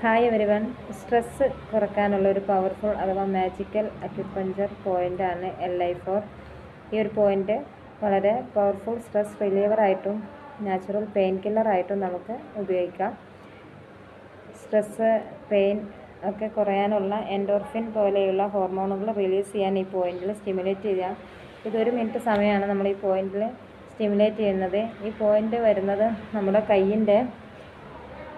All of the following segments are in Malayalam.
Hi everyone. സ്ട്രെസ്സ് കുറയ്ക്കാനുള്ള ഒരു പവർഫുൾ അഥവാ മാജിക്കൽ അക്യുപഞ്ചർ പോയിൻ്റാണ് LI4. ഈ ഒരു പോയിൻ്റ് വളരെ പവർഫുൾ സ്ട്രെസ് റിലീവറായിട്ടും നാച്ചുറൽ പെയിൻ കില്ലറായിട്ടും നമുക്ക് ഉപയോഗിക്കാം. സ്ട്രെസ്സ്, പെയിൻ ഒക്കെ കുറയാനുള്ള എൻഡോർഫിൻ പോലെയുള്ള ഹോർമോണുകൾ റിലീസ് ചെയ്യാൻ ഈ പോയിന്റിൽ സ്റ്റിമുലേറ്റ് ചെയ്യാം. ഇതൊരു മിനിറ്റ് സമയമാണ് നമ്മൾ ഈ പോയിന്റിൽ സ്റ്റിമുലേറ്റ് ചെയ്യുന്നത്. ഈ പോയിന്റ് വരുന്നത് നമ്മുടെ കയ്യിൻ്റെ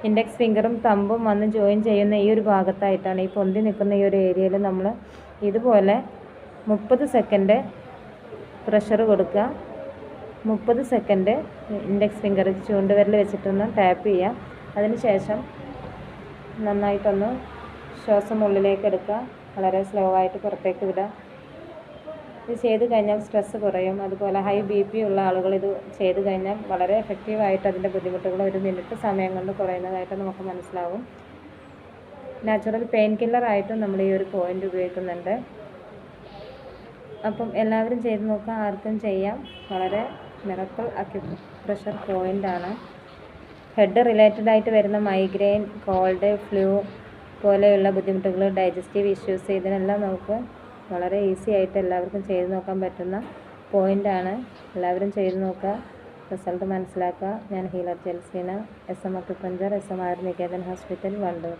ഇൻഡെക്സ് ഫിംഗറും തമ്പും വന്ന് ജോയിൻ ചെയ്യുന്ന ഈ ഒരു ഭാഗത്തായിട്ടാണ്. ഈ പൊന്തി നിൽക്കുന്ന ഈ ഒരു ഏരിയയിൽ നമ്മൾ ഇതുപോലെ 30 സെക്കൻഡ് പ്രഷർ കൊടുക്കുക. 30 സെക്കൻഡ് ഇൻഡെക്സ് ഫിംഗർ ചൂണ്ടുവിരൽ വെച്ചിട്ടൊന്ന് ടാപ്പ് ചെയ്യുക. അതിനുശേഷം നന്നായിട്ടൊന്ന് ശ്വാസം ഉള്ളിലേക്ക് എടുക്കുക. വളരെ സ്ലോ ആയിട്ട് പുറത്തേക്ക് വിടുക. ഇത് ചെയ്ത് കഴിഞ്ഞാൽ സ്ട്രെസ്സ് കുറയും. അതുപോലെ ഹൈ BP ഉള്ള ആളുകൾ ഇത് ചെയ്ത് കഴിഞ്ഞാൽ വളരെ എഫക്റ്റീവായിട്ട് അതിൻ്റെ ബുദ്ധിമുട്ടുകൾ ഒരു മിനിറ്റ് സമയം കൊണ്ട് കുറയുന്നതായിട്ട് നമുക്ക് മനസ്സിലാവും. നാച്ചുറൽ പെയിൻ കില്ലറായിട്ടും നമ്മൾ ഈ ഒരു പോയിൻ്റ് ഉപയോഗിക്കുന്നുണ്ട്. അപ്പം എല്ലാവരും ചെയ്ത് നോക്കുക, ആർക്കും ചെയ്യാം. വളരെ മിറക്കിൾ അക്യുപ്രഷർ പോയിൻ്റാണ്. ഹെഡ് റിലേറ്റഡ് ആയിട്ട് വരുന്ന മൈഗ്രെയിൻ, കോൾഡ്, ഫ്ലൂ പോലെയുള്ള ബുദ്ധിമുട്ടുകൾ, ഡൈജസ്റ്റീവ് ഇഷ്യൂസ്, ഇതിനെല്ലാം നമുക്ക് വളരെ ഈസി ആയിട്ട് എല്ലാവർക്കും ചെയ്ത് നോക്കാൻ പറ്റുന്ന പോയിൻ്റാണ്. എല്ലാവരും ചെയ്ത് നോക്കുക, റിസൾട്ട് മനസ്സിലാക്കുക. ഞാൻ ഹീലർ ജെൽസീന, SM അക്യുപഞ്ചർ, SM ആയുർ നികേതൻ ഹോസ്പിറ്റൽ, വണ്ടൂർ.